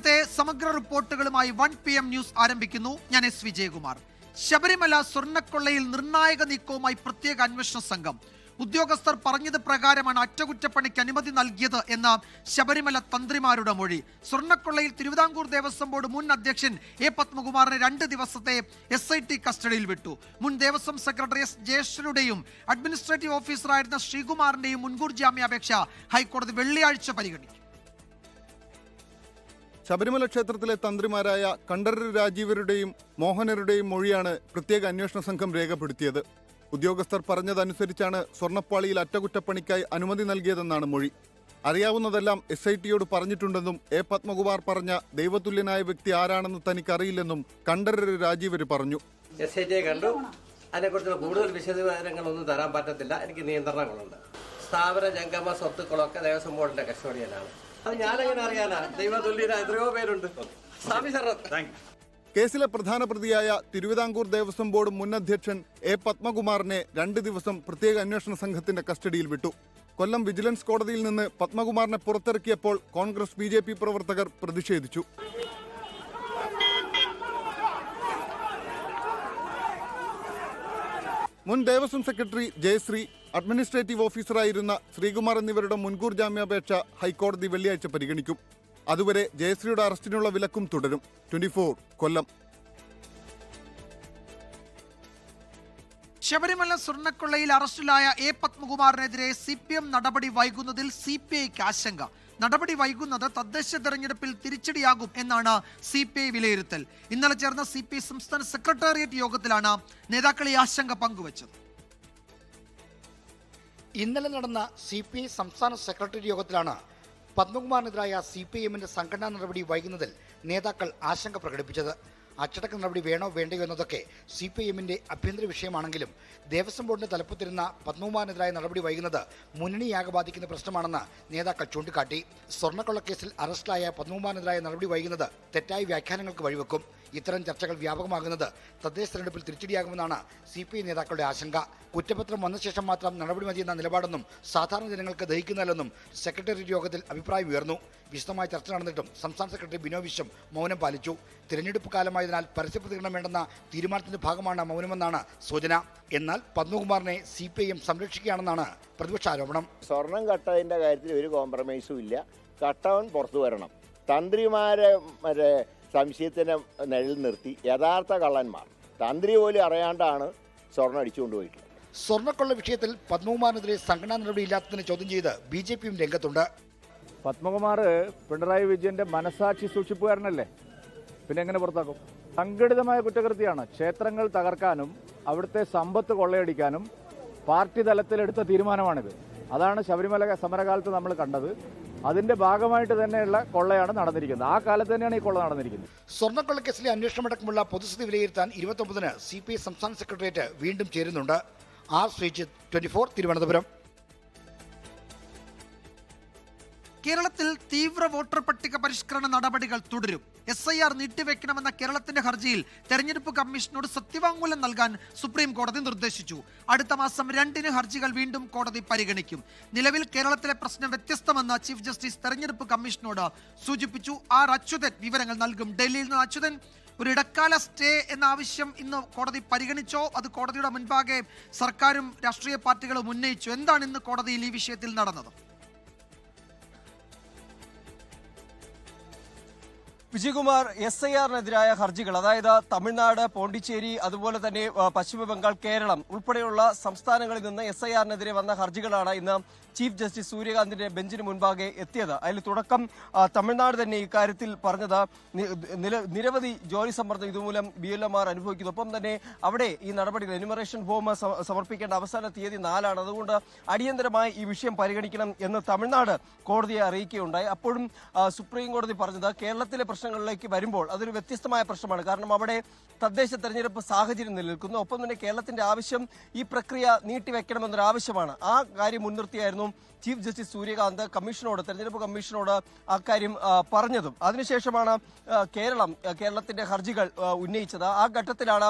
ഇന്നത്തെ സമഗ്ര റിപ്പോർട്ടുകളുമായി 1 PM news ആരംഭിക്കുന്നു. ഞാൻ S. വിജയകുമാർ. ശബരിമല സ്വർണ്ണക്കൊള്ളയിൽ നിർണായക നീക്കവുമായി പ്രത്യേക അന്വേഷണ സംഘം. ഉദ്യോഗസ്ഥർ പറഞ്ഞത് പ്രകാരമാണ് അറ്റകുറ്റപ്പണിക്ക് അനുമതി നൽകിയത് എന്ന ശബരിമല തന്ത്രിമാരുടെ മൊഴി. സ്വർണ്ണക്കൊള്ളയിൽ തിരുവിതാംകൂർ ദേവസ്വം ബോർഡ് മുൻ അധ്യക്ഷൻ A. പത്മകുമാറിനെ 2 ദിവസത്തെ SIT കസ്റ്റഡിയിൽ വിട്ടു. മുൻ ദേവസ്വം സെക്രട്ടറി S. ജയശ്രീയുടെയും അഡ്മിനിസ്ട്രേറ്റീവ് ഓഫീസറായിരുന്ന ശ്രീകുമാറിന്റെയും മുൻകൂർ ജാമ്യാപേക്ഷ ഹൈക്കോടതി വെള്ളിയാഴ്ച പരിഗണിക്കും. ശബരിമല ക്ഷേത്രത്തിലെ തന്ത്രിമാരായ കണ്ഠരര് രാജീവരുടെയും മോഹനരുടെയും മൊഴിയാണ് പ്രത്യേക അന്വേഷണ സംഘം രേഖപ്പെടുത്തിയത്. ഉദ്യോഗസ്ഥർ പറഞ്ഞതനുസരിച്ചാണ് സ്വർണ്ണപ്പാളിയിൽ അറ്റകുറ്റപ്പണിക്കായി അനുമതി നൽകിയതെന്നാണ് മൊഴി. അറിയാവുന്നതെല്ലാം SITയോട് പറഞ്ഞിട്ടുണ്ടെന്നും A. പത്മകുമാർ പറഞ്ഞ ദൈവതുല്യനായ വ്യക്തി ആരാണെന്ന് തനിക്കറിയില്ലെന്നും കണ്ഠരര് രാജീവര് പറഞ്ഞു. SITയെ കണ്ടു. അതിനെക്കുറിച്ചുള്ള കൂടുതൽ വിശദവിവരങ്ങളൊന്നും തരാൻ പറ്റത്തില്ല. എനിക്ക് നിയന്ത്രണങ്ങളുണ്ട്. സ്ഥാപന ജംഗമ സ്വത്തുക്കളൊക്കെ ദേവസ്വം ബോർഡിന്റെ കസ്റ്റഡിയിലാണ്. അത് ഞാനെങ്ങനെ അറിയാനാ? ദൈവതുല്യനായ എത്രയോ പേരുണ്ട്. കേസിലെ പ്രധാന പ്രതിയായ തിരുവിതാംകൂർ ദേവസ്വം ബോർഡ് മുൻ അധ്യക്ഷൻ A. പത്മകുമാറിനെ 2 ദിവസം പ്രത്യേക അന്വേഷണ സംഘത്തിന്റെ കസ്റ്റഡിയിൽ വിട്ടു. കൊല്ലം വിജിലൻസ് കോടതിയിൽ നിന്ന് പത്മകുമാറിനെ പുറത്തിറക്കിയപ്പോൾ കോൺഗ്രസ് BJP പ്രവർത്തകർ പ്രതിഷേധിച്ചു. മുൻ ദേവസ്വം സെക്രട്ടറി ജയശ്രീ, അഡ്മിനിസ്ട്രേറ്റീവ് ഓഫീസറായിരുന്ന ശ്രീകുമാർ എന്നിവരുടെ മുൻകൂർ ജാമ്യാപേക്ഷ ഹൈക്കോടതി വെള്ളിയാഴ്ച പരിഗണിക്കും. അതുവരെ ജയശ്രീയുടെ അറസ്റ്റിനുള്ള വിലക്കും തുടരും. 24 കൊല്ലം. ശബരിമല സ്വർണ്ണക്കൊള്ളയിൽ അറസ്റ്റിലായ A. പത്മകുമാറിനെതിരെ CPM നടപടി വൈകുന്നതിൽ CPIക്ക് ആശങ്ക. നടപടി വൈകുന്നത് തദ്ദേശ തെരഞ്ഞെടുപ്പിൽ തിരിച്ചടിയാകും എന്നാണ് CPI വിലയിരുത്തൽ. ഇന്നലെ ചേർന്ന CPI സംസ്ഥാന സെക്രട്ടേറിയറ്റ് യോഗത്തിലാണ് നേതാക്കൾ ഈ ആശങ്ക പങ്കുവച്ചത്. ഇന്നലെ നടന്ന CPI സംസ്ഥാന സെക്രട്ടേറിയറ്റ് യോഗത്തിലാണ് പത്മകുമാറിനെതിരായ CPIഎമ്മിന്റെ സംഘടനാ നടപടി വൈകുന്നതിൽ നേതാക്കൾ ആശങ്ക പ്രകടിപ്പിച്ചത്. അച്ചടക്ക നടപടി വേണോ വേണ്ടയോ എന്നതൊക്കെ CPIഎമ്മിന്റെ ആഭ്യന്തര വിഷയമാണെങ്കിലും ദേവസ്വം ബോർഡിന്റെ തലപ്പത്തിരുന്ന പത്മകുമാറിനെതിരായ നടപടി വൈകുന്നത് മുന്നണിയാകെ ബാധിക്കുന്ന പ്രശ്നമാണെന്ന് നേതാക്കൾ ചൂണ്ടിക്കാട്ടി. സ്വർണ്ണക്കൊള്ളക്കേസിൽ അറസ്റ്റിലായ പത്മകുമാറിനെതിരായ നടപടി വൈകുന്നത് തെറ്റായ വ്യാഖ്യാനങ്ങൾക്ക് വഴിവെക്കും. ഇത്തരം ചർച്ചകൾ വ്യാപകമാകുന്നത് തദ്ദേശ തെരഞ്ഞെടുപ്പിൽ തിരിച്ചടിയാകുമെന്നാണ് CPI നേതാക്കളുടെ ആശങ്ക. കുറ്റപത്രം വന്ന ശേഷം മാത്രം നടപടി മതിയെന്ന നിലപാടൊന്നും സാധാരണ ജനങ്ങൾക്ക് ദഹിക്കുന്നതല്ലെന്നും സെക്രട്ടേറിയറ്റ് യോഗത്തിൽ അഭിപ്രായം ഉയർന്നു. വിശദമായ ചർച്ച നടന്നിട്ടും സംസ്ഥാന സെക്രട്ടറി ബിനോയ് വിശ്വം മൗനം പാലിച്ചു. തിരഞ്ഞെടുപ്പ് കാലമായതിനാൽ പരസ്യ പ്രതികരണം വേണ്ടെന്ന തീരുമാനത്തിന്റെ ഭാഗമാണ് മൗനമെന്നാണ് സൂചന. എന്നാൽ പത്മകുമാറിനെ CPIഎം സംരക്ഷിക്കുകയാണെന്നാണ് പ്രതിപക്ഷ ആരോപണം. സ്വർണം കട്ടതിന്റെ കാര്യത്തിൽ ഒരു കോംപ്രമൈസും ഇല്ല. കട്ടവൻ പുറത്തു വരണം. തന്ത്രിമാരെ സംശയത്തിന് നിഴൽ നിർത്തി യഥാർത്ഥ കള്ളന്മാർ തന്ത്രി പോലും അറിയാണ്ടാണ് സ്വർണം അടിച്ചുകൊണ്ടുപോയിട്ടുള്ളത്. സ്വർണ്ണക്കൊള്ള വിഷയത്തിൽ പത്മകുമാറിനെതിരെ സംഘടനാ നടപടി ഇല്ലാത്തതിനെ ചോദ്യം ചെയ്ത് BJPയും രംഗത്തുണ്ട്. പത്മകുമാർ പിണറായി വിജയന്റെ മനസാക്ഷി സൂക്ഷിപ്പുകാരനല്ലേ, പിന്നെ എങ്ങനെ പുറത്താക്കും? സംഘടിതമായ കുറ്റകൃത്യമാണ്. ക്ഷേത്രങ്ങൾ തകർക്കാനും അവിടുത്തെ സമ്പത്ത് കൊള്ളയടിക്കാനും പാർട്ടി തലത്തിലെടുത്ത തീരുമാനമാണിത്. അതാണ് ശബരിമല സമരകാലത്ത് നമ്മൾ കണ്ടത്. അതിന്റെ ഭാഗമായിട്ട് തന്നെയുള്ള കൊള്ളയാണ് നടന്നിരിക്കുന്നത്. ആ കാലത്ത് തന്നെയാണ് ഈ കൊള്ള നടന്നിരിക്കുന്നത്. സ്വർണ്ണക്കൊള്ളക്കേസിലെ അന്വേഷണമടക്കമുള്ള പൊതുസ്ഥിതി വിലയിരുത്താൻ 29-ന് CPI സംസ്ഥാന സെക്രട്ടേറിയറ്റ് വീണ്ടും ചേരുന്നുണ്ട്. ശ്രീജിത്ത്, 24 തിരുവനന്തപുരം. കേരളത്തിൽ തീവ്ര വോട്ടർ പട്ടിക പരിഷ്കരണ നടപടികൾ തുടരും. SIR നീട്ടിവെക്കണമെന്ന കേരളത്തിന്റെ ഹർജിയിൽ തെരഞ്ഞെടുപ്പ് കമ്മീഷനോട് സത്യവാങ്മൂലം നൽകാൻ സുപ്രീം കോടതി നിർദ്ദേശിച്ചു. അടുത്ത മാസം 2-ന് ഹർജികൾ വീണ്ടും കോടതി പരിഗണിക്കും. നിലവിൽ കേരളത്തിലെ പ്രശ്നം വ്യത്യസ്തമെന്ന് ചീഫ് ജസ്റ്റിസ് തെരഞ്ഞെടുപ്പ് കമ്മീഷനോട് സൂചിപ്പിച്ചു. R. അച്യുതൻ വിവരങ്ങൾ നൽകും. ഡൽഹിയിൽ നിന്ന് അച്യുതൻ, ഒരു ഇടക്കാല സ്റ്റേ എന്ന ആവശ്യം ഇന്ന് കോടതി പരിഗണിച്ചോ? അത് കോടതിയുടെ മുൻപാകെ സർക്കാരും രാഷ്ട്രീയ പാർട്ടികളും ഉന്നയിച്ചു. എന്താണ് ഇന്ന് കോടതിയിൽ ഈ വിഷയത്തിൽ നടന്നത്? വിജയകുമാർ, SIR-നെതിരായ ഹർജികൾ, അതായത് തമിഴ്നാട്, പോണ്ടിച്ചേരി, അതുപോലെ തന്നെ പശ്ചിമ ബംഗാൾ, കേരളം ഉൾപ്പെടെയുള്ള സംസ്ഥാനങ്ങളിൽ നിന്ന് SIR-നെതിരെ വന്ന ഹർജികളാണ് ഇന്ന് ചീഫ് ജസ്റ്റിസ് സൂര്യകാന്തിന്റെ ബെഞ്ചിന് മുൻപാകെ എത്തിയത്. അതിൽ തുടക്കം തമിഴ്നാട് തന്നെ ഇക്കാര്യത്തിൽ പറഞ്ഞത് നിരവധി ജോലി സമ്മർദ്ദം ഇതുമൂലം BLMമാർ അനുഭവിക്കുന്നു. ഒപ്പം തന്നെ അവിടെ ഈ നടപടികൾ എന്യൂമറേഷൻ ഫോം സമർപ്പിക്കേണ്ട അവസാന തീയതി 4-ആണ്. അതുകൊണ്ട് അടിയന്തരമായി ഈ വിഷയം പരിഗണിക്കണം എന്ന് തമിഴ്നാട് കോടതിയെ അറിയിക്കുകയുണ്ടായി. അപ്പോഴും സുപ്രീം കോടതി പറഞ്ഞത് കേരളത്തിലെ പ്രശ്നങ്ങളിലേക്ക് വരുമ്പോൾ അതൊരു വ്യത്യസ്തമായ പ്രശ്നമാണ്. കാരണം അവിടെ തദ്ദേശ തെരഞ്ഞെടുപ്പ് സാഹചര്യം നിലനിൽക്കുന്നു. ഒപ്പം തന്നെ കേരളത്തിന്റെ ആവശ്യം ഈ പ്രക്രിയ നീട്ടിവെക്കണമെന്നൊരു ആവശ്യമാണ്. ആ കാര്യം മുൻനിർത്തിയായിരുന്നു ചീഫ് ജസ്റ്റിസ് സൂര്യകാന്ത് തെരഞ്ഞെടുപ്പ് കമ്മീഷനോട് അക്കാര്യം പറഞ്ഞതും. അതിനുശേഷമാണ് കേരളത്തിന്റെ ഹർജികൾ ഉന്നയിച്ചത്. ആ ഘട്ടത്തിലാണ്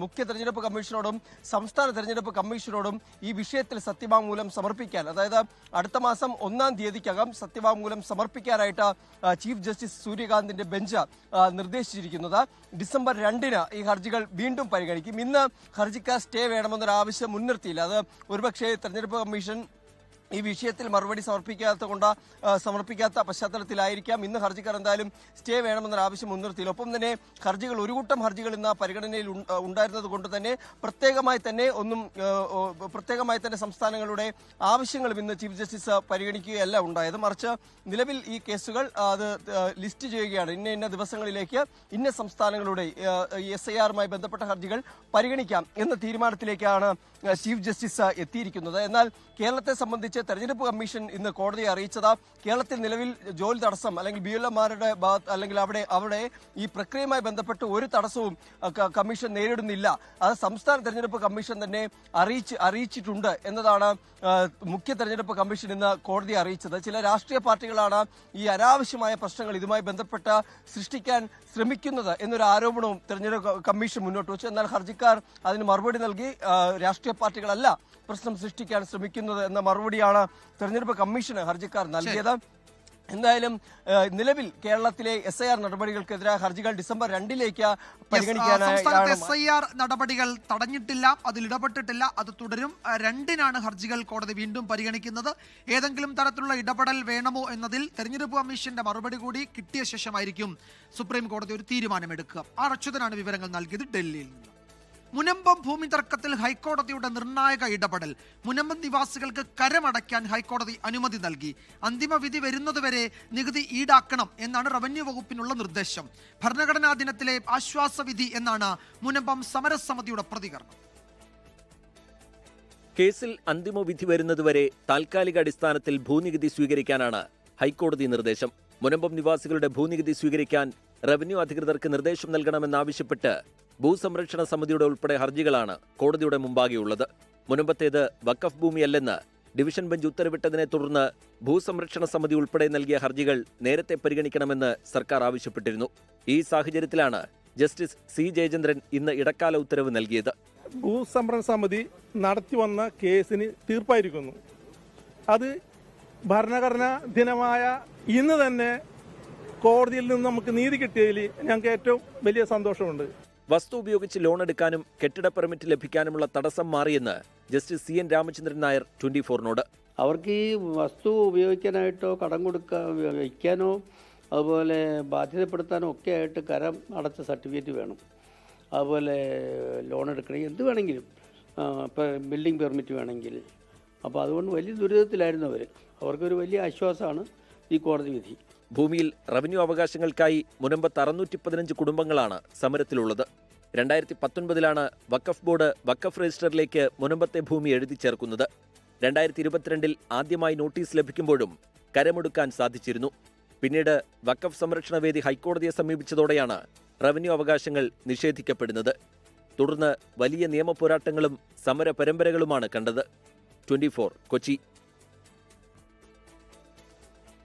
മുഖ്യ തെരഞ്ഞെടുപ്പ് കമ്മീഷനോടും സംസ്ഥാന തെരഞ്ഞെടുപ്പ് കമ്മീഷനോടും ഈ വിഷയത്തിൽ സത്യവാങ്മൂലം സമർപ്പിക്കാൻ, അതായത് അടുത്ത മാസം 1-ാം തീയതിക്കകം സത്യവാങ്മൂലം സമർപ്പിക്കാനായിട്ട് ചീഫ് ജസ്റ്റിസ് സൂര്യകാന്തിന്റെ ബെഞ്ച് നിർദ്ദേശിച്ചിരിക്കുന്നത്. ഡിസംബർ 2-ന് ഈ ഹർജികൾ വീണ്ടും പരിഗണിക്കും. ഇന്ന് ഹർജിക്കാർ സ്റ്റേ വേണമെന്നൊരു ആവശ്യം മുൻനിർത്തിയില്ല. അത് ഒരുപക്ഷെ തെരഞ്ഞെടുപ്പ് കമ്മീഷൻ ഈ വിഷയത്തിൽ മറുപടി സമർപ്പിക്കാത്ത പശ്ചാത്തലത്തിലായിരിക്കാം ഇന്ന് ഹർജിക്കാർ എന്തായാലും സ്റ്റേ വേണമെന്നൊരു ആവശ്യം മുൻനിർത്തിയില്ല. ഒപ്പം തന്നെ ഒരു കൂട്ടം ഹർജികൾ ഇന്ന് പരിഗണനയിൽ ഉണ്ടായിരുന്നത് കൊണ്ട് തന്നെ പ്രത്യേകമായി തന്നെ സംസ്ഥാനങ്ങളുടെ ആവശ്യങ്ങളും ഇന്ന് ചീഫ് ജസ്റ്റിസ് പരിഗണിക്കുകയല്ല ഉണ്ടായത്. മറിച്ച് നിലവിൽ ഈ കേസുകൾ അത് ലിസ്റ്റ് ചെയ്യുകയാണ്. ഇന്ന ദിവസങ്ങളിലേക്ക് ഇന്ന സംസ്ഥാനങ്ങളുടെ SIRമായി ബന്ധപ്പെട്ട ഹർജികൾ പരിഗണിക്കാം എന്ന തീരുമാനത്തിലേക്കാണ് ചീഫ് ജസ്റ്റിസ് എത്തിയിരിക്കുന്നത്. എന്നാൽ കേരളത്തെ സംബന്ധിച്ച് തെരഞ്ഞെടുപ്പ് കമ്മീഷൻ ഇന്ന് കോടതിയെ അറിയിച്ചത് കേരളത്തിൽ നിലവിൽ ജോലി തടസ്സം അല്ലെങ്കിൽ BLOമാരുടെ ഭാഗത്ത് അല്ലെങ്കിൽ അവിടെ ഈ പ്രക്രിയയുമായി ബന്ധപ്പെട്ട് ഒരു തടസ്സവും കമ്മീഷൻ നേരിടുന്നില്ല. അത് സംസ്ഥാന തെരഞ്ഞെടുപ്പ് കമ്മീഷൻ തന്നെ അറിയിച്ചിട്ടുണ്ട് എന്നതാണ് മുഖ്യ തെരഞ്ഞെടുപ്പ് കമ്മീഷൻ ഇന്ന് കോടതിയെ അറിയിച്ചത്. ചില രാഷ്ട്രീയ പാർട്ടികളാണ് ഈ അനാവശ്യമായ പ്രശ്നങ്ങൾ ഇതുമായി ബന്ധപ്പെട്ട് സൃഷ്ടിക്കാൻ ശ്രമിക്കുന്നത് എന്നൊരു ആരോപണവും തെരഞ്ഞെടുപ്പ് കമ്മീഷൻ മുന്നോട്ട് വെച്ചു. എന്നാൽ ഹർജിക്കാർ അതിന് മറുപടി നൽകി രാഷ്ട്രീയ പാർട്ടികളല്ല പ്രശ്നം സൃഷ്ടിക്കാൻ ശ്രമിക്കുന്നത് എന്ന മറുപടിയാണ് തെരഞ്ഞെടുപ്പ് കമ്മീഷന് ഹർജിക്കാർ നൽകിയത്. എന്തായാലും നിലവിൽ കേരളത്തിലെ SIR നടപടികൾക്കെതിരായ ഹർജികൾ ഡിസംബർ 2-ലേക്ക് പരിഗണിക്കാനായി SIR നടപടികൾ തടഞ്ഞിട്ടില്ല, അതിൽ ഇടപെട്ടിട്ടില്ല, അത് തുടരും. 2-നാണ് ഹർജികൾ കോടതി വീണ്ടും പരിഗണിക്കുന്നത്. ഏതെങ്കിലും തരത്തിലുള്ള ഇടപെടൽ വേണമോ എന്നതിൽ തെരഞ്ഞെടുപ്പ് കമ്മീഷന്റെ മറുപടി കൂടി കിട്ടിയ ശേഷമായിരിക്കും സുപ്രീം കോടതി ഒരു തീരുമാനമെടുക്കുക. അച്യുതനാണ് വിവരങ്ങൾ നൽകിയത് ഡൽഹിയിൽ നിന്ന്. മുനമ്പം ഭൂമി തർക്കത്തിൽ ഹൈക്കോടതിയുടെ നിർണായക ഇടപെടൽ. മുനമ്പം നിവാസികൾക്ക് കരമടയ്ക്കാൻ ഹൈക്കോടതി അനുമതി നൽകി. അന്തിമ വിധി വരുന്നതുവരെ നികുതി ഈടാക്കണം എന്നാണ് റവന്യൂ വകുപ്പിനുള്ള നിർദ്ദേശം. ഭരണഘടനാ ദിനത്തിലെ ആശ്വാസവിധി എന്നാണ് മുനമ്പം സമരസമിതിയുടെ പ്രതികരണം. കേസിൽ അന്തിമ വിധി വരുന്നതുവരെ താൽക്കാലിക അടിസ്ഥാനത്തിൽ ഭൂനികുതി സ്വീകരിക്കാനാണ് ഹൈക്കോടതി നിർദ്ദേശം. മുനമ്പം നിവാസികളുടെ ഭൂനികുതി സ്വീകരിക്കാൻ റവന്യൂ അധികൃതർക്ക് നിർദ്ദേശം നൽകണമെന്നാവശ്യപ്പെട്ട് ഭൂസംരക്ഷണ സമിതിയുടെ ഉൾപ്പെടെ ഹർജികളാണ് കോടതിയുടെ മുമ്പാകെയുള്ളത്. മുനമ്പത്തേത് വഖഫ് ഭൂമിയല്ലെന്ന് ഡിവിഷൻ ബെഞ്ച് ഉത്തരവിട്ടതിനെ തുടർന്ന് ഭൂസംരക്ഷണ സമിതി ഉൾപ്പെടെ നൽകിയ ഹർജികൾ നേരത്തെ പരിഗണിക്കണമെന്ന് സർക്കാർ ആവശ്യപ്പെട്ടിരുന്നു. ഈ സാഹചര്യത്തിലാണ് ജസ്റ്റിസ് C. ജയചന്ദ്രൻ ഇന്ന് ഇടക്കാല ഉത്തരവ് നൽകിയത്. ഭൂസംരക്ഷണ സമിതി നടത്തി വന്ന കേസിന് തീർപ്പായിരിക്കുന്നു. അത് ഭരണഘടനാ ദിനമായ ഇന്ന് തന്നെ കോടതിയിൽ നിന്ന് നമുക്ക് നീതി കിട്ടിയതിൽ ഞങ്ങൾക്ക് ഏറ്റവും വലിയ സന്തോഷമുണ്ട്. വസ്തു ഉപയോഗിച്ച് ലോൺ എടുക്കാനും കെട്ടിട പെർമിറ്റ് ലഭിക്കാനുമുള്ള തടസ്സം മാറിയെന്ന് ജസ്റ്റിസ് CN രാമചന്ദ്രൻ നായർ 24നോട്. അവർക്ക് ഈ വസ്തു ഉപയോഗിക്കാനായിട്ടോ കടം വയ്ക്കാനോ അതുപോലെ ബാധ്യതപ്പെടുത്താനോ ഒക്കെ ആയിട്ട് കരം അടച്ച സർട്ടിഫിക്കറ്റ് വേണം. അതുപോലെ ലോൺ എടുക്കണമെങ്കിൽ എന്ത് വേണമെങ്കിലും ഇപ്പം ബിൽഡിംഗ് പെർമിറ്റ് വേണമെങ്കിൽ. അപ്പോൾ അതുകൊണ്ട് വലിയ ദുരിതത്തിലായിരുന്നു അവർക്കൊരു വലിയ ആശ്വാസമാണ് ഈ കോടതി വിധി. ഭൂമിയിൽ റവന്യൂ അവകാശങ്ങൾക്കായി മുനമ്പത്ത് 615 കുടുംബങ്ങളാണ് സമരത്തിലുള്ളത്. 2019 വഖഫ് ബോർഡ് വഖഫ് രജിസ്റ്ററിലേക്ക് മുനമ്പത്തെ ഭൂമി എഴുതി ചേർക്കുന്നത്. 2022 ആദ്യമായി നോട്ടീസ് ലഭിക്കുമ്പോഴും കരമെടുക്കാൻ സാധിച്ചിരുന്നു. പിന്നീട് വഖഫ് സംരക്ഷണ വേദി ഹൈക്കോടതിയെ സമീപിച്ചതോടെയാണ് റവന്യൂ അവകാശങ്ങൾ നിഷേധിക്കപ്പെടുന്നത്. തുടർന്ന് വലിയ നിയമ പോരാട്ടങ്ങളും സമര പരമ്പരകളുമാണ് കണ്ടത്. 24 കൊച്ചി.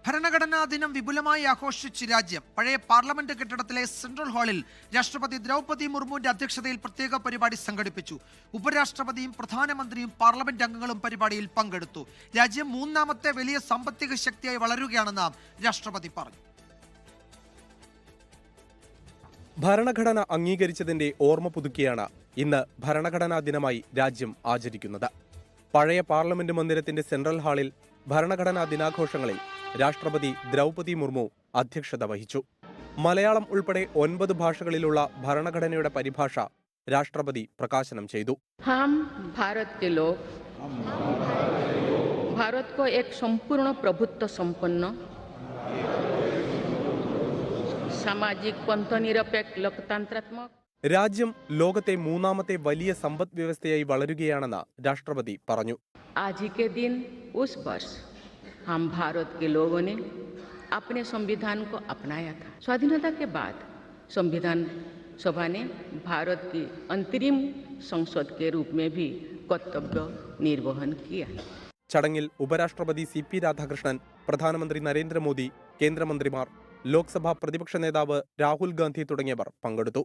ഭരണഘടനാ ദിനം വിപുലമായി ആഘോഷിച്ച് രാജ്യം. പഴയ പാർലമെന്റ് കെട്ടിടത്തിലെ സെൻട്രൽ ഹാളിൽ രാഷ്ട്രപതി ദ്രൗപദി മുർമുവിന്റെ അധ്യക്ഷതയിൽ പ്രത്യേക പരിപാടി സംഘടിപ്പിച്ചു. ഉപരാഷ്ട്രപതിയും പ്രധാനമന്ത്രിയും പാർലമെന്റ് അംഗങ്ങളും പരിപാടിയിൽ പങ്കെടുത്തു. രാജ്യം 3ാമത്തെ വലിയ സാമ്പത്തിക ശക്തിയായി വളരുകയാണെന്ന് രാഷ്ട്രപതി പറഞ്ഞു. ഭരണഘടന അംഗീകരിച്ചതിന്റെ ഓർമ്മ പുതുക്കിയാണ് ഇന്ന് ഭരണഘടനാ ദിനമായി രാജ്യം ആചരിക്കുന്നത്. പഴയ പാർലമെന്റ് മന്ദിരത്തിന്റെ സെൻട്രൽ ഹാളിൽ ഭരണഘടനാ ദിനാഘോഷങ്ങളിൽ രാഷ്ട്രപതി ദ്രൗപദി മുർമു അധ്യക്ഷത വഹിച്ചു. മലയാളം ഉൾപ്പെടെ 9 ഭാഷകളിലുള്ള ഭരണഘടനയുടെ പരിഭാഷ രാഷ്ട്രപതി പ്രകാശനം ചെയ്തു. भारत को एक संपूर्ण प्रभुत्व संपन्न सामाजिक पंथनिरपेक्ष लोकतंत्रात्मक രാജ്യം ലോകത്തെ 3ാമത്തെ വലിയ സമ്പദ് വ്യവസ്ഥയായി വളരുകയാണെന്ന് രാഷ്ട്രപതി പറഞ്ഞു. आज ही के दिन उस वर्ष हम भारत के लोगों ने अपने संविधान को अपनाया था. स्वाधीनता के बाद संविधान सभा ने भारत की अंतरिम संसद के रूप में भी कर्तव्य निर्वहन किया. ചടങ്ങിൽ ഉപരാഷ്ട്രപതി CP രാധാകൃഷ്ണൻ, പ്രധാനമന്ത്രി നരേന്ദ്രമോദി, കേന്ദ്രമന്ത്രിമാർ, ലോക്സഭാ പ്രതിപക്ഷ നേതാവ് രാഹുൽ ഗാന്ധി തുടങ്ങിയവർ പങ്കെടുത്തു.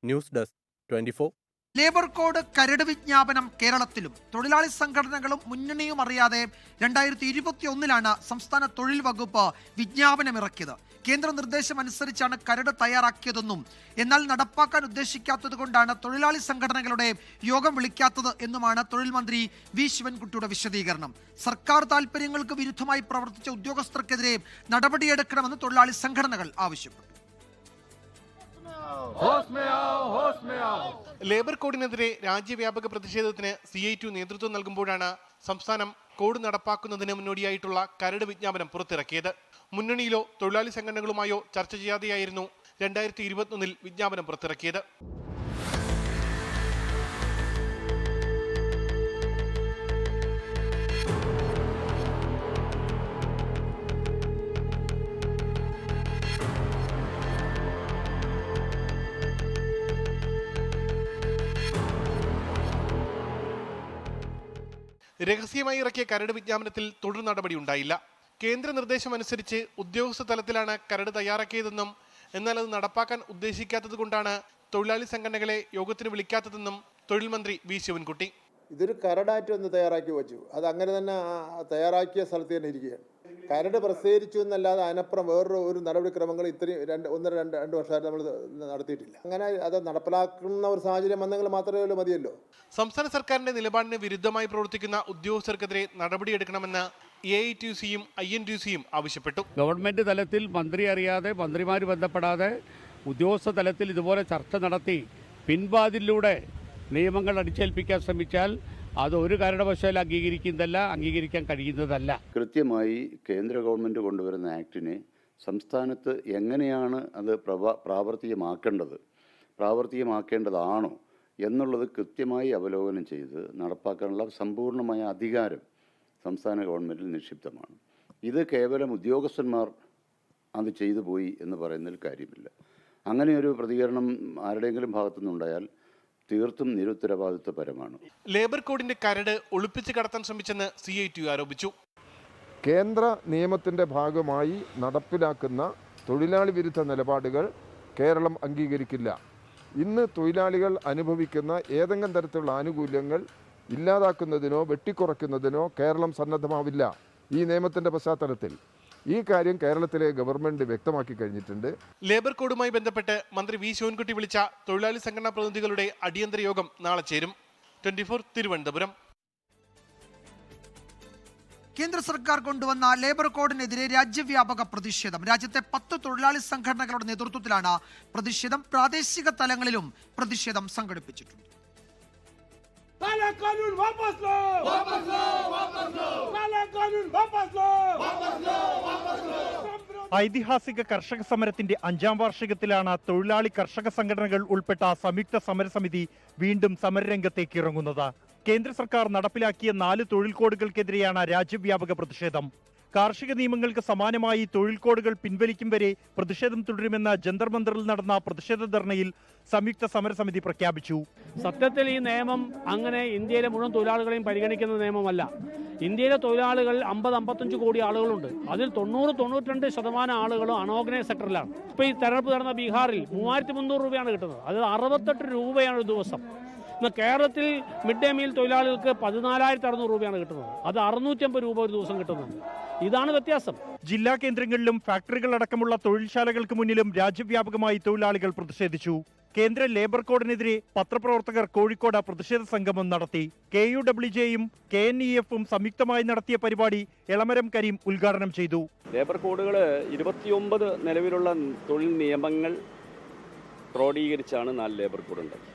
News desk 24. ലേബർ കോഡ് കരട് വിജ്ഞാപനം കേരളത്തിലും തൊഴിലാളി സംഘടനകളും മുന്നണിയും അറിയാതെ 2021 സംസ്ഥാന തൊഴിൽ വകുപ്പ് വിജ്ഞാപനമിറക്കിയത്. കേന്ദ്ര നിർദ്ദേശം അനുസരിച്ചാണ് കരട് തയ്യാറാക്കിയതെന്നും എന്നാൽ നടപ്പാക്കാൻ ഉദ്ദേശിക്കാത്തത് കൊണ്ടാണ് തൊഴിലാളി സംഘടനകളുടെ യോഗം വിളിക്കാത്തത് എന്നുമാണ് തൊഴിൽ മന്ത്രി വി ശിവൻകുട്ടിയുടെ വിശദീകരണം. സർക്കാർ താൽപര്യങ്ങൾക്ക് വിരുദ്ധമായി പ്രവർത്തിച്ച ഉദ്യോഗസ്ഥർക്കെതിരെ നടപടിയെടുക്കണമെന്ന് തൊഴിലാളി സംഘടനകൾ ആവശ്യപ്പെട്ടു. ലേബർ കോഡിനെതിരെ രാജ്യവ്യാപക പ്രതിഷേധത്തിന് CITU നേതൃത്വം നൽകുമ്പോഴാണ് സംസ്ഥാനം കോഡ് നടപ്പാക്കുന്നതിന് മുന്നോടിയായിട്ടുള്ള കരട് വിജ്ഞാപനം പുറത്തിറക്കിയത്. മുന്നണിയിലോ തൊഴിലാളി സംഘടനകളുമായോ ചർച്ച ചെയ്യാതെയായിരുന്നു 2021 വിജ്ഞാപനം പുറത്തിറക്കിയത്. രഹസ്യമായി ഇറക്കിയ കരട് വിജ്ഞാപനത്തിൽ തുടർ നടപടി ഉണ്ടായില്ല. കേന്ദ്ര നിർദ്ദേശം അനുസരിച്ച് ഉദ്യോഗസ്ഥ തലത്തിലാണ് കരട് തയ്യാറാക്കിയതെന്നും എന്നാൽ അത് നടപ്പാക്കാൻ ഉദ്ദേശിക്കാത്തത് കൊണ്ടാണ് തൊഴിലാളി സംഘടനകളെ യോഗത്തിന് വിളിക്കാത്തതെന്നും തൊഴിൽ മന്ത്രി വി ശിവൻകുട്ടി. ഇതൊരു കരടായിട്ട് ഒന്ന് തയ്യാറാക്കി വെച്ചു. അത് അങ്ങനെ തന്നെ തയ്യാറാക്കിയ സ്ഥലത്ത് തന്നെ ഇരിക്കുകയാണ്. കരട് പ്രസിദ്ധീകരിച്ചു എന്നല്ലാതെ അതിനപ്പുറം വേറൊരു നടപടിക്രമങ്ങൾ ഇത്രയും രണ്ട് വർഷമായിട്ട് നമ്മൾ നടത്തിയിട്ടില്ല. അങ്ങനെ അത് നടപ്പിലാക്കുന്ന ഒരു സാഹചര്യം വന്നെങ്കിൽ മാത്രമേ മതിയല്ലോ. സംസ്ഥാന സർക്കാരിന്റെ നിലപാടിന് വിരുദ്ധമായി പ്രവർത്തിക്കുന്ന ഉദ്യോഗസ്ഥർക്കെതിരെ നടപടിയെടുക്കണമെന്ന് AITUCയും INTUCയും ആവശ്യപ്പെട്ടു. ഗവൺമെന്റ് തലത്തിൽ മന്ത്രി അറിയാതെ, മന്ത്രിമാർ ബന്ധപ്പെടാതെ ഉദ്യോഗസ്ഥ തലത്തിൽ ഇതുപോലെ ചർച്ച നടത്തി പിൻവാതിലൂടെ നിയമങ്ങൾ അടിച്ചേൽപ്പിക്കാൻ ശ്രമിച്ചാൽ അത് ഒരു കാരണവശാലും അംഗീകരിക്കാൻ കഴിയുന്നതല്ല. കൃത്യമായി കേന്ദ്ര ഗവൺമെൻറ് കൊണ്ടുവരുന്ന ആക്ടിനെ സംസ്ഥാനത്ത് എങ്ങനെയാണ് അത് പ്രാവർത്തികമാക്കേണ്ടതാണോ എന്നുള്ളത് കൃത്യമായി അവലോകനം ചെയ്ത് നടപ്പാക്കാനുള്ള സമ്പൂർണ്ണമായ അധികാരം സംസ്ഥാന ഗവൺമെൻറ്റിൽ നിക്ഷിപ്തമാണ്. ഇത് കേവലം ഉദ്യോഗസ്ഥന്മാർ അത് ചെയ്തു പോയി എന്ന് പറയുന്നതിൽ കാര്യമില്ല. അങ്ങനെയൊരു പ്രതികരണം ആരുടെയെങ്കിലും ഭാഗത്തുനിന്നുണ്ടായാൽ തീർത്തും നിരുത്തരവാദിത്വപരമാണ്. ലേബർ കോഡിന്റെ കരട് ഒളിപ്പിച്ച് കടത്താൻ ശ്രമിച്ചെന്ന് CITU ആരോപിച്ചു. കേന്ദ്ര നിയമത്തിൻ്റെ ഭാഗമായി നടപ്പിലാക്കുന്ന തൊഴിലാളി വിരുദ്ധ നിലപാടുകൾ കേരളം അംഗീകരിക്കില്ല. ഇന്ന് തൊഴിലാളികൾ അനുഭവിക്കുന്ന ഏതെങ്കിലും തരത്തിലുള്ള ആനുകൂല്യങ്ങൾ ഇല്ലാതാക്കുന്നതിനോ വെട്ടിക്കുറയ്ക്കുന്നതിനോ കേരളം സന്നദ്ധമാവില്ല. ഈ നിയമത്തിൻ്റെ പശ്ചാത്തലത്തിൽ ഈ കാര്യം കേരളത്തിലെ ഗവൺമെന്റ് വ്യക്തമാക്കി കഴിഞ്ഞിട്ടുണ്ട്. ലേബർ കോഡുമായി ബന്ധപ്പെട്ട് മന്ത്രി വി ശിവൻകുട്ടി വിളിച്ച തൊഴിലാളി സംഘടനാ പ്രതിനിധികളുടെ അടിയന്തര യോഗം നാളെ ചേരും. 24 തിരുവനന്തപുരം. കേന്ദ്ര സർക്കാർ കൊണ്ടുവന്ന ലേബർ കോഡിനെതിരെ രാജ്യവ്യാപക പ്രതിഷേധം. രാജ്യത്തെ 10 തൊഴിലാളി സംഘടനകളുടെ നേതൃത്വത്തിലാണ് പ്രതിഷേധം. പ്രാദേശിക തലങ്ങളിലും പ്രതിഷേധം സംഘടിപ്പിച്ചിട്ടുണ്ട്. ഐതിഹാസിക കർഷക സമരത്തിന്റെ 5ാം വാർഷികത്തിലാണ് തൊഴിലാളി കർഷക സംഘടനകൾ ഉൾപ്പെട്ട സംയുക്ത സമരസമിതി വീണ്ടും സമരരംഗത്തേക്ക് ഇറങ്ങുന്നത്. കേന്ദ്ര സർക്കാർ നടപ്പിലാക്കിയ 4 തൊഴിൽ കോഡുകൾക്കെതിരെയാണ് രാജ്യവ്യാപക പ്രതിഷേധം. കാർഷിക നിയമങ്ങൾക്ക് സമാനമായി തൊഴിൽ കോഡുകൾ പിൻവലിക്കും വരെ പ്രതിഷേധം തുടരുമെന്ന് ജന്തർ മന്ദറിൽ നടന്ന പ്രതിഷേധ ധർണയിൽ സംയുക്ത സമരസമിതി പ്രഖ്യാപിച്ചു. സത്യത്തിൽ ഈ നിയമം അങ്ങനെ ഇന്ത്യയിലെ മുഴുവൻ തൊഴിലാളികളെയും പരിഗണിക്കുന്ന നിയമമല്ല. ഇന്ത്യയിലെ തൊഴിലാളികൾ 50-55 കോടി ആളുകളുണ്ട്. അതിൽ 90-92% ആളുകളും അൺഓർഗനൈസ് സെക്ടറിലാണ്. ഇപ്പോൾ ഈ തെരഞ്ഞെടുപ്പ് നടന്ന ബീഹാറിൽ 3300 രൂപയാണ് കിട്ടുന്നത്. അത് 68 രൂപയാണ് ഒരു ദിവസം. ഇന്ന് കേരളത്തിൽ മിഡ് ഡേ മീൽ തൊഴിലാളികൾക്ക് 14,600 രൂപയാണ് കിട്ടുന്നത്. അത് 650 രൂപ ഒരു ദിവസം കിട്ടുന്നുണ്ട്. ഇതാണ് വ്യത്യാസം. ജില്ലാ കേന്ദ്രങ്ങളിലും ഫാക്ടറികൾ അടക്കമുള്ള തൊഴിൽശാലകൾക്ക് മുന്നിലും രാജ്യവ്യാപകമായി തൊഴിലാളികൾ പ്രതിഷേധിച്ചു. കേന്ദ്ര ലേബർ കോഡിനെതിരെ പത്രപ്രവർത്തകർ കോഴിക്കോട് പ്രതിഷേധ സംഗമം നടത്തി. KUWJയും KNEFും സംയുക്തമായി നടത്തിയ പരിപാടി എളമരം കരീം ഉദ്ഘാടനം ചെയ്തു. ലേബർ കോഡുകൾ 29 നിലവിലുള്ള തൊഴിൽ നിയമങ്ങൾ ക്രോഡീകരിച്ചാണ് 4 ലേബർ കോഡ് ഉണ്ടാക്കി.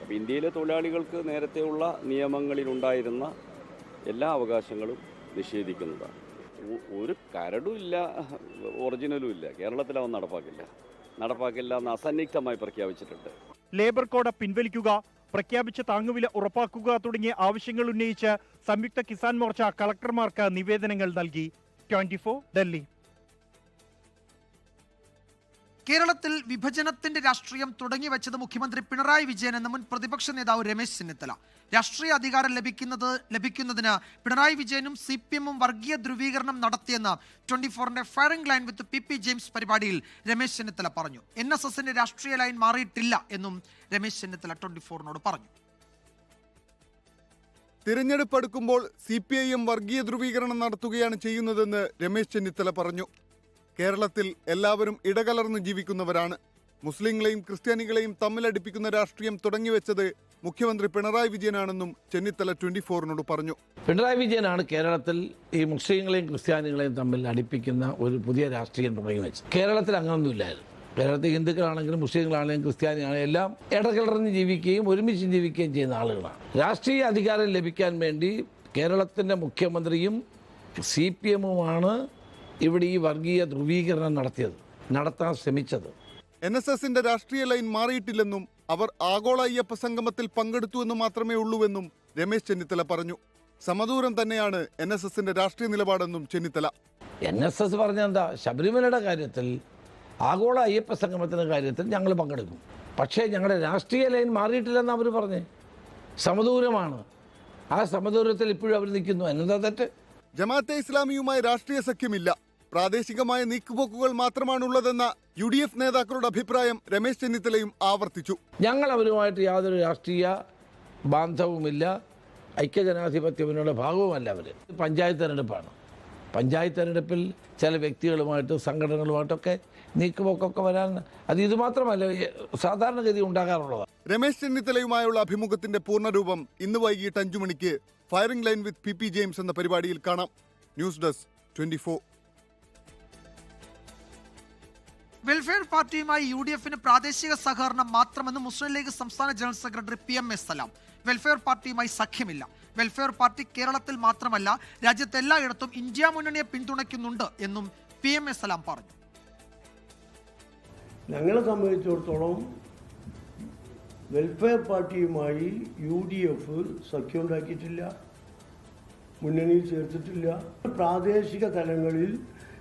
അപ്പോൾ ഇന്ത്യയിലെ തൊഴിലാളികൾക്ക് നേരത്തെയുള്ള നിയമങ്ങളിലുണ്ടായിരുന്ന എല്ലാ അവകാശങ്ങളും നിഷേധിക്കുന്നതാണ്. ഒരു കരടും ഇല്ല, ഒറിജിനലും ഇല്ല. കേരളത്തിൽ അവൻ നടപ്പാക്കില്ല എന്ന് അസന്നിഗ്ധമായി പ്രഖ്യാപിച്ചിട്ടുണ്ട്. ലേബർ കോഡ് പിൻവലിക്കുക, പ്രഖ്യാപിച്ച താങ്ങുവില ഉറപ്പാക്കുക തുടങ്ങിയ ആവശ്യങ്ങൾ ഉന്നയിച്ച് സംയുക്ത കിസാൻ മോർച്ച കളക്ടർമാർക്ക് നിവേദനങ്ങൾ നൽകി. 24 ഡൽഹി. കേരളത്തിൽ വിഭജനത്തിന്റെ രാഷ്ട്രീയം തുടങ്ങി വെച്ചത് മുഖ്യമന്ത്രി പിണറായി വിജയൻ എന്ന മുൻ പ്രതിപക്ഷ നേതാവ് രമേശ് ചെന്നിത്തല. രാഷ്ട്രീയ അധികാരം ലഭിക്കുന്നതിന് പിണറായി വിജയനും CPM-ഉം വർഗീയ ധ്രുവീകരണം നടത്തിയെന്ന് 24-ന്റെ firing line with PP James പരിപാടിയിൽ രമേശ് ചെന്നിത്തല പറഞ്ഞു. NSSന്റെ രാഷ്ട്രീയ ലൈൻ മാറിയിട്ടില്ല എന്നും രമേശ് ചെന്നിത്തല 24-നോട് പറഞ്ഞു. തിരഞ്ഞെടുപ്പ് അടുക്കുമ്പോൾ CPIM വർഗീയ ധ്രുവീകരണം നടത്തുകയാണ് ചെയ്യുന്നതെന്ന് രമേശ് ചെന്നിത്തല പറഞ്ഞു. കേരളത്തിൽ എല്ലാവരും ഇടകലർന്ന് ജീവിക്കുന്നവരാണ്. മുസ്ലിങ്ങളെയും ക്രിസ്ത്യാനികളെയും തമ്മിലടിപ്പിക്കുന്ന രാഷ്ട്രീയം തുടങ്ങിവെച്ചത് മുഖ്യമന്ത്രി പിണറായി വിജയനാണെന്നും ചെന്നിത്തല 24-നോട് പറഞ്ഞു. പിണറായി വിജയനാണ് കേരളത്തിൽ ഈ മുസ്ലിങ്ങളെയും ക്രിസ്ത്യാനികളെയും തമ്മിൽ അടുപ്പിക്കുന്ന ഒരു പുതിയ രാഷ്ട്രീയം തുടങ്ങിവെച്ചത്. കേരളത്തിൽ അങ്ങനൊന്നുമില്ലായിരുന്നു. കേരളത്തിൽ ഹിന്ദുക്കളാണെങ്കിലും മുസ്ലിങ്ങളാണെങ്കിലും ക്രിസ്ത്യാനിയാണെങ്കിലും എല്ലാം ഇടകലർന്ന് ജീവിക്കുകയും ഒരുമിച്ച് ജീവിക്കുകയും ചെയ്യുന്ന ആളുകളാണ്. രാഷ്ട്രീയ അധികാരം ലഭിക്കാൻ വേണ്ടി കേരളത്തിൻ്റെ മുഖ്യമന്ത്രിയും CPM-ഉമാണ് ഇവിടെ ഈ വർഗീയ ധ്രുവീകരണം നടത്താൻ ശ്രമിച്ചത്. NSSന്റെ രാഷ്ട്രീയ ലൈൻ മാറിയിട്ടില്ലെന്നും അവർ ആഗോള അയ്യപ്പ സംഗമത്തിൽ പങ്കെടുത്തുവെന്ന് മാത്രമേ ഉള്ളൂവെന്നും രമേശ് ചെന്നിത്തല പറഞ്ഞു. സമദൂരം തന്നെയാണ് NSSന്റെ രാഷ്ട്രീയ നിലപാടെന്നും ചെന്നിത്തല. NSS പറഞ്ഞെന്താ, ശബരിമലയുടെ കാര്യത്തിൽ ആഗോള അയ്യപ്പ സംഗമത്തിൻ്റെ കാര്യത്തിൽ ഞങ്ങൾ പങ്കെടുക്കും, പക്ഷേ ഞങ്ങളുടെ രാഷ്ട്രീയ ലൈൻ മാറിയിട്ടില്ലെന്ന് അവർ പറഞ്ഞേ. സമദൂരമാണ്, ആ സമദൂരത്തിൽ ഇപ്പോഴും അവർ നിൽക്കുന്നു. എന്താ തെറ്റ്? ജമാഅത്തെ ഇസ്ലാമിയുമായി രാഷ്ട്രീയ സഖ്യമില്ല, പ്രാദേശികമായ നീക്കുപോക്കുകൾ മാത്രമാണുള്ളതെന്ന UDF നേതാക്കളുടെ അഭിപ്രായം രമേശ് ചെന്നിത്തലയും ആവർത്തിച്ചു. ഞങ്ങൾ അവരുമായിട്ട് യാതൊരു രാഷ്ട്രീയ ബാന്ധവുമില്ല, ഐക്യജനാധിപത്യത്തിനുള്ള ഭാഗവുമല്ല അവർ. പഞ്ചായത്ത് തെരഞ്ഞെടുപ്പാണ്. പഞ്ചായത്ത് തെരഞ്ഞെടുപ്പിൽ ചില വ്യക്തികളുമായിട്ട് സംഘടനകളുമായിട്ടൊക്കെ നീക്കുപോക്കൊക്കെ വരാൻ ഇത് മാത്രമല്ല സാധാരണഗതി ഉണ്ടാകാറുള്ളതാണ്. രമേശ് ചെന്നിത്തലയുമായുള്ള അഭിമുഖത്തിന്റെ പൂർണ്ണരൂപം ഇന്ന് വൈകിട്ട് 5 മണിക്ക് firing line with PP James എന്ന പരിപാടിയിൽ കാണാം. News desk 24. വെൽഫെയർ പാർട്ടിയുമായി UDFന് പ്രാദേശിക സഹകരണം മാത്രമെന്ന് മുസ്ലിം ലീഗ് സംസ്ഥാന ജനറൽ സെക്രട്ടറി PMS സലാം. വെൽഫെയർ പാർട്ടിയുമായി സഖ്യമില്ല. വെൽഫെയർ പാർട്ടി കേരളത്തിൽ മാത്രമല്ല രാജ്യത്ത് എല്ലായിടത്തും ഇന്ത്യ മുന്നണിയെ പിന്തുണയ്ക്കുന്നുണ്ട് എന്നും PMS സലാം പറഞ്ഞു. ഞങ്ങളെ സംബന്ധിച്ചിടത്തോളം വെൽഫെയർ പാർട്ടിയുമായി UDF സഖ്യമുണ്ടാക്കിയിട്ടില്ല, മുന്നണിയിൽ ചേർത്തിട്ടില്ല. പ്രാദേശിക തലങ്ങളിൽ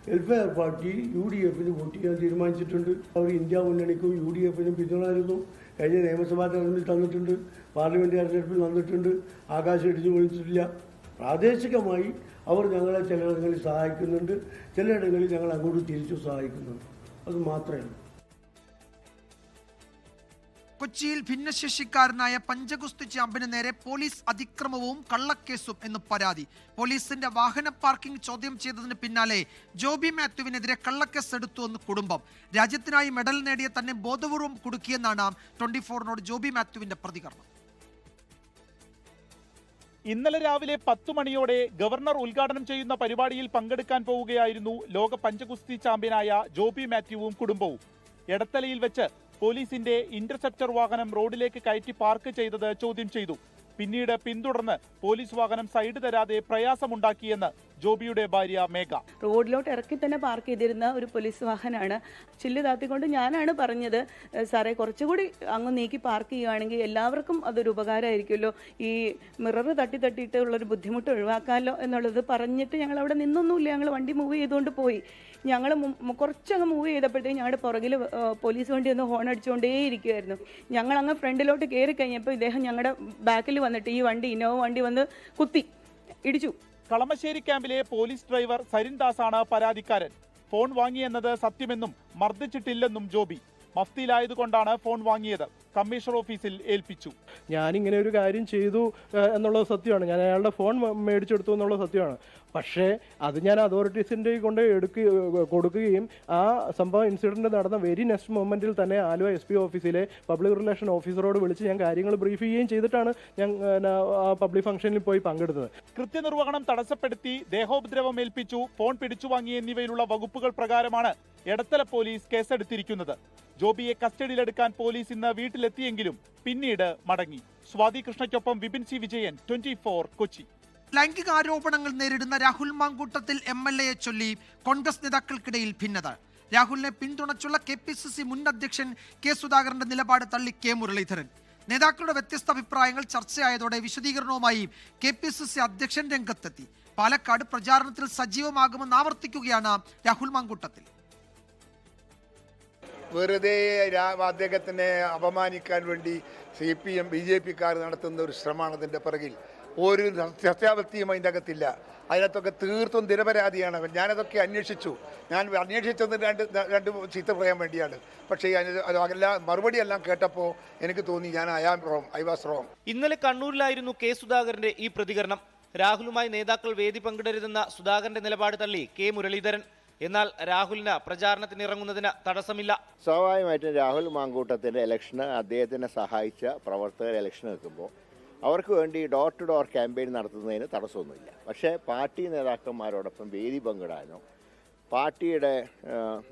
വെൽഫെയർ പാർട്ടി UDFന് വോട്ട് ചെയ്യാൻ തീരുമാനിച്ചിട്ടുണ്ട്. അവർ ഇന്ത്യ മുന്നണിക്കും UDFനും പിന്തുണയിരുന്നു. കഴിഞ്ഞ നിയമസഭാ തെരഞ്ഞെടുപ്പിൽ തന്നിട്ടുണ്ട്, പാർലമെൻറ്റ് തെരഞ്ഞെടുപ്പിൽ തന്നിട്ടുണ്ട്, ആകാശം ഇടിച്ചു പൊളിച്ചിട്ടില്ല. പ്രാദേശികമായി അവർ ഞങ്ങളെ ചിലയിടങ്ങളിൽ സഹായിക്കുന്നുണ്ട്, ചിലയിടങ്ങളിൽ ഞങ്ങൾ അങ്ങോട്ട് തിരിച്ചു സഹായിക്കുന്നുണ്ട്. അത് മാത്രമേ. കൊച്ചിയിൽ ഭിന്നശേഷിക്കാരനായ പഞ്ചഗുസ്തി ചാമ്പ്യന് നേരെ പോലീസ് അതിക്രമവും കള്ളക്കേസും എന്ന് പരാതി. പോലീസിന്റെ വാഹന പാർക്കിംഗ് ചോദ്യം ചെയ്തതിന് പിന്നാലെ ജോബി മാത്യുവിനെതിരെ കള്ളക്കേസ് എടുത്തുവെന്ന് കുടുംബം. രാജ്യത്തിനായി മെഡൽ നേടിയ തന്നെ ബോധപൂർവം കുടുക്കിയെന്നാണ് 24-നോട് ജോബി മാത്യുവിന്റെ പ്രതികരണം. ഇന്നലെ രാവിലെ 10 മണിയോടെ ഗവർണർ ഉദ്ഘാടനം ചെയ്യുന്ന പരിപാടിയിൽ പങ്കെടുക്കാൻ പോവുകയായിരുന്നു ലോക പഞ്ചഗുസ്തി ചാമ്പ്യനായ ജോബി മാത്യുവും കുടുംബവും. എടത്തലയിൽ വെച്ച് പോലീസിന്റെ ഇന്റർസെപ്റ്റർ വാഹനം റോഡിലേക്ക് കയറ്റി പാർക്ക് ചെയ്തത് ചോദ്യം ചെയ്തു. പിന്നീട് പിന്തുടർന്ന് പോലീസ് വാഹനം സൈഡ് തരാതെ പ്രയാസമുണ്ടാക്കിയെന്ന് ജോബിയുടെ ഭാര്യ മേഘ. റോഡിലോട്ട് ഇറക്കി തന്നെ പാർക്ക് ചെയ്തിരുന്ന ഒരു പോലീസ് വാഹനമാണ്. ചില്ല് താത്തിക്കൊണ്ട് ഞാനാണ് പറഞ്ഞത്, സാറേ കുറച്ചുകൂടി അങ്ങ് നീക്കി പാർക്ക് ചെയ്യുകയാണെങ്കിൽ എല്ലാവർക്കും അതൊരു ഉപകാരമായിരിക്കുമല്ലോ, ഈ മിറർ തട്ടിയിട്ടുള്ളൊരു ബുദ്ധിമുട്ട് ഒഴിവാക്കാമല്ലോ എന്നുള്ളത് പറഞ്ഞിട്ട് ഞങ്ങൾ അവിടെ നിന്നൊന്നുമില്ല. ഞങ്ങൾ വണ്ടി മൂവ് ചെയ്തുകൊണ്ട് പോയി. ഞങ്ങൾ കുറച്ചങ്ങ് മൂവ് ചെയ്തപ്പോഴത്തേക്കും ഞങ്ങളുടെ പുറകിൽ പോലീസ് വണ്ടി ഒന്ന് ഹോൺ അടിച്ചുകൊണ്ടേയിരിക്കുമായിരുന്നു. ഞങ്ങൾ അങ്ങ് ഫ്രണ്ടിലോട്ട് കയറി കഴിഞ്ഞപ്പോൾ ഇദ്ദേഹം ഞങ്ങളുടെ ബാക്കിൽ വന്നിട്ട് ഈ വണ്ടി ഇന്നോവ വണ്ടി വന്ന് കുത്തി ഇടിച്ചു. കളമശ്ശേരി ക്യാമ്പിലെ പോലീസ് ഡ്രൈവർ സരിൻദാസാണ് പരാതിക്കാരൻ. ഫോൺ വാങ്ങിയെന്നത് സത്യമെന്നും മർദ്ദിച്ചിട്ടില്ലെന്നും ജോബി. മഫ്തിയിലായതുകൊണ്ടാണ് ഫോൺ വാങ്ങിയത്. കമ്മീഷണർ ഓഫീസിൽ ഏൽപ്പിച്ചു. ഞാനിങ്ങനെ ഒരു കാര്യം ചെയ്തു എന്നുള്ളത് സത്യമാണ്, ഞാൻ അയാളുടെ ഫോൺ മേടിച്ചെടുത്തു എന്നുള്ളത് സത്യമാണ്. പക്ഷേ അത് ഞാൻ അതോറിറ്റീസിൻ്റെ കൊണ്ട് കൊടുക്കുകയും ആ സംഭവം ഇൻസിഡൻറ്റ് നടന്ന വെരി നെക്സ്റ്റ് മൊമെൻറ്റിൽ തന്നെ ആലുവ SP ഓഫീസിലെ പബ്ലിക് റിലേഷൻ ഓഫീസറോട് വിളിച്ച് ഞാൻ കാര്യങ്ങൾ ബ്രീഫ് ചെയ്യുകയും ചെയ്തിട്ടാണ് ഞാൻ ആ പബ്ലിക് ഫംഗ്ഷനിൽ പോയി പങ്കെടുത്തത്. കൃത്യനിർവഹണം തടസ്സപ്പെടുത്തി, ദേഹോപദ്രവം ഏൽപ്പിച്ചു, ഫോൺ പിടിച്ചു വാങ്ങി എന്നിവയിലുള്ള വകുപ്പുകൾ പ്രകാരമാണ് എടത്തല പോലീസ് കേസെടുത്തിരിക്കുന്നത്. ജോബിയെ കസ്റ്റഡിയിലെടുക്കാൻ പോലീസ് ഇന്ന് വീട്ടിലെത്തിയെങ്കിലും പിന്നീട് മടങ്ങി. സ്വാതി കൃഷ്ണയ്ക്കൊപ്പം വിപിൻ C വിജയൻ, 24 കൊച്ചി. ലൈംഗികാരോപണങ്ങൾ നേരിടുന്ന രാഹുൽ മാങ്കൂട്ടത്തിൽ MLAയെ ചൊല്ലി കോൺഗ്രസ് നേതാക്കൾക്കിടയിൽ ഭിന്നത. രാഹുലിനെ പിന്തുണച്ചുള്ള KPCC മുൻ അധ്യക്ഷൻ K സുധാകരന്റെ നിലപാട് തള്ളി K മുരളീധരൻ. നേതാക്കളുടെ വ്യത്യസ്ത അഭിപ്രായങ്ങൾ ചർച്ചയായതോടെ വിശദീകരണവുമായി KPCC അധ്യക്ഷൻ രംഗത്തെത്തി. പാലക്കാട് പ്രചാരണത്തിൽ സജീവമാകുമെന്ന് ആവർത്തിക്കുകയാണ് രാഹുൽ മാങ്കൂട്ടത്തിൽ. വെറുതെ അദ്ദേഹത്തിനെ അപമാനിക്കാൻ വേണ്ടി CPM BJP-ക്കാർ നടത്തുന്ന ഒരു ശ്രമമാണ് അതിൻ്റെ പിറകിൽ. ഒരു സത്യാവസ്ഥയും അതിൻ്റെ അകത്തില്ല. അതിനകത്തൊക്കെ തീർത്തും നിരപരാധിയാണ് അവൻ. ഞാനതൊക്കെ അന്വേഷിച്ചു. ഞാൻ അന്വേഷിച്ചത് രണ്ട് ചീത്ത പറയാൻ വേണ്ടിയാണ്. പക്ഷേ അതെല്ലാം മറുപടി എല്ലാം കേട്ടപ്പോൾ എനിക്ക് തോന്നി ഐ വാസ് റോങ്. ഇന്നലെ കണ്ണൂരിലായിരുന്നു കെ സുധാകരന്റെ ഈ പ്രതികരണം. രാഹുലുമായി നേതാക്കൾ വേദി പങ്കിടരുതെന്ന സുധാകരന്റെ നിലപാട് തള്ളി കെ മുരളീധരൻ. എന്നാൽ രാഹുലിന് പ്രചാരണത്തിന് ഇറങ്ങുന്നതിന് തടസ്സമില്ല. സ്വാഭാവികമായിട്ടും രാഹുൽ മാങ്കൂട്ടത്തിന്റെ ഇലക്ഷന് അദ്ദേഹത്തിനെ സഹായിച്ച പ്രവർത്തകർ ഇലക്ഷൻ നിൽക്കുമ്പോൾ അവർക്ക് വേണ്ടി ഡോർ ടു ഡോർ ക്യാമ്പയിൻ നടത്തുന്നതിന് തടസ്സമൊന്നുമില്ല. പക്ഷേ പാർട്ടി നേതാക്കന്മാരോടൊപ്പം വേദി പങ്കിടാനോ പാർട്ടിയുടെ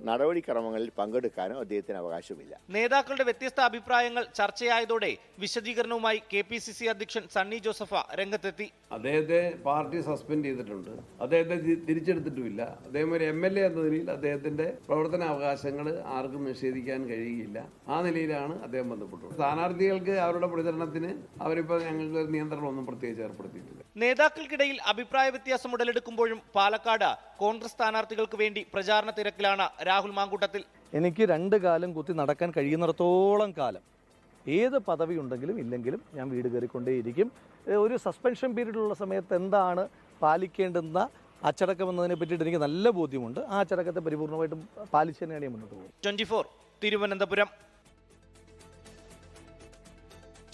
നടപടിക്രമങ്ങളിൽ പങ്കെടുക്കാനോ അദ്ദേഹത്തിന് അവകാശമില്ല. നേതാക്കളുടെ വ്യത്യസ്ത അഭിപ്രായങ്ങൾ ചർച്ചയായതോടെ വിശദീകരണവുമായി KPCC അധ്യക്ഷൻ സണ്ണി ജോസഫ രംഗത്തെത്തി. അദ്ദേഹത്തെ പാർട്ടി സസ്പെൻഡ് ചെയ്തിട്ടുണ്ട്. അദ്ദേഹത്തെ തിരിച്ചെടുത്തിട്ടുമില്ല. അദ്ദേഹം ഒരു MLA എന്ന നിലയിൽ അദ്ദേഹത്തിന്റെ പ്രവർത്തന അവകാശങ്ങൾ ആർക്കും നിഷേധിക്കാൻ കഴിയുകയില്ല. ആ നിലയിലാണ് അദ്ദേഹം ബന്ധപ്പെട്ടത്. സ്ഥാനാർത്ഥികൾക്ക് അവരുടെ പ്രചരണത്തിന് അവരിപ്പോൾ ഞങ്ങൾക്ക് നിയന്ത്രണമൊന്നും പ്രത്യേകിച്ച് ഏർപ്പെടുത്തിയിട്ടില്ല. നേതാക്കൾക്കിടയിൽ അഭിപ്രായ വ്യത്യാസം ഉടലെടുക്കുമ്പോഴും പാലക്കാട് കോൺഗ്രസ് സ്ഥാനാർത്ഥികൾക്ക് വേണ്ടി പ്രചാരണ തിരക്കിലാണ് രാഹുൽ മാങ്കൂട്ടത്തിൽ. എനിക്ക് 2 കാലം കുത്തി നടക്കാൻ കഴിയുന്നിടത്തോളം കാലം ഏത് പദവി ഉണ്ടെങ്കിലും ഇല്ലെങ്കിലും ഞാൻ വീട് കയറിക്കൊണ്ടേയിരിക്കും. ഒരു സസ്പെൻഷൻ പീരീഡിലുള്ള സമയത്ത് എന്താണ് പാലിക്കേണ്ടുന്ന അച്ചടക്കം എന്നതിനെ പറ്റിയിട്ട് എനിക്ക് നല്ല ബോധ്യമുണ്ട്. ആ അച്ചടക്കത്തെ പരിപൂർണമായിട്ടും പാലിച്ചു തന്നെയാണ് ഞാൻ മുന്നോട്ട് പോകുന്നത്. 24 തിരുവനന്തപുരം.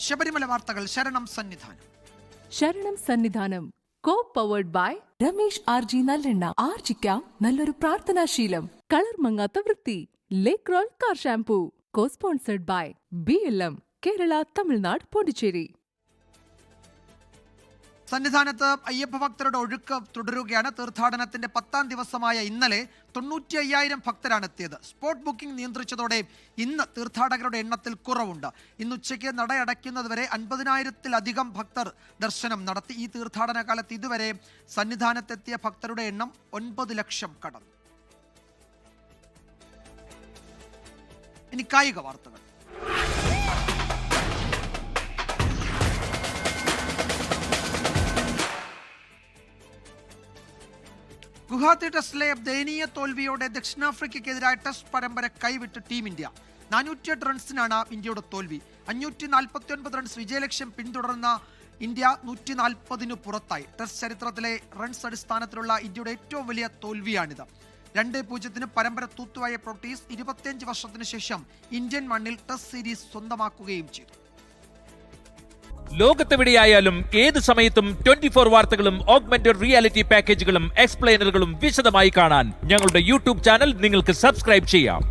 ശബരിമല വാർത്തകൾ. ശരണം Sannidhanam co-powered by Ramesh RG നല്ലെണ്ണ. ആർജിക്കാം നല്ലൊരു പ്രാർത്ഥനാശീലം. കളർ മങ്ങാത്ത വൃത്തി. Lake roll car shampoo. co-sponsored by BLM Kerala, Tamil Nadu, Pondicherry. സന്നിധാനത്ത് അയ്യപ്പ ഭക്തരുടെ ഒഴുക്ക് തുടരുകയാണ്. തീർത്ഥാടനത്തിന്റെ 10ാം ദിവസമായ ഇന്നലെ 95,000 ഭക്തരാണ് എത്തിയത്. സ്പോട്ട് ബുക്കിംഗ് നിയന്ത്രിച്ചതോടെ ഇന്ന് തീർത്ഥാടകരുടെ എണ്ണത്തിൽ കുറവുണ്ട്. ഇന്ന് ഉച്ചയ്ക്ക് നട അടയ്ക്കുന്നതുവരെ 50,000-ത്തിലധികം ഭക്തർ ദർശനം നടത്തി. ഈ തീർത്ഥാടന കാലത്ത് ഇതുവരെ സന്നിധാനത്തെത്തിയ ഭക്തരുടെ എണ്ണം 9 ലക്ഷം കടന്നു. ഇനി കായിക വാർത്തകൾ. ഗുവാഹത്തി ടെസ്റ്റിലെ ദയനീയ തോൽവിയോടെ ദക്ഷിണാഫ്രിക്കയ്ക്കെതിരായ ടെസ്റ്റ് പരമ്പര കൈവിട്ട് ടീം ഇന്ത്യ. 408 റൺസിനാണ് ഇന്ത്യയുടെ തോൽവി. 549 റൺസ് വിജയലക്ഷ്യം പിന്തുടർന്ന ഇന്ത്യ 140 പുറത്തായി. ടെസ്റ്റ് ചരിത്രത്തിലെ റൺസ് അടിസ്ഥാനത്തിലുള്ള ഇന്ത്യയുടെ ഏറ്റവും വലിയ തോൽവിയാണിത്. 2-0 പരമ്പര തൂത്തുവായ പ്രോട്ടീസ് 25 വർഷത്തിന് ശേഷം ഇന്ത്യൻ മണ്ണിൽ ടെസ്റ്റ് സീരീസ് സ്വന്തമാക്കുകയും ചെയ്തു. ലോകത്തെവിടെയായാലും ഏത് സമയത്തും 24 വാർത്തകളും ഓഗ്മെന്റഡ് റിയാലിറ്റി പാക്കേജുകളും എക്സ്പ്ലെയിനറുകളും വിശദമായി കാണാൻ ഞങ്ങളുടെ YouTube ചാനൽ നിങ്ങൾക്ക് സബ്സ്ക്രൈബ് ചെയ്യാം.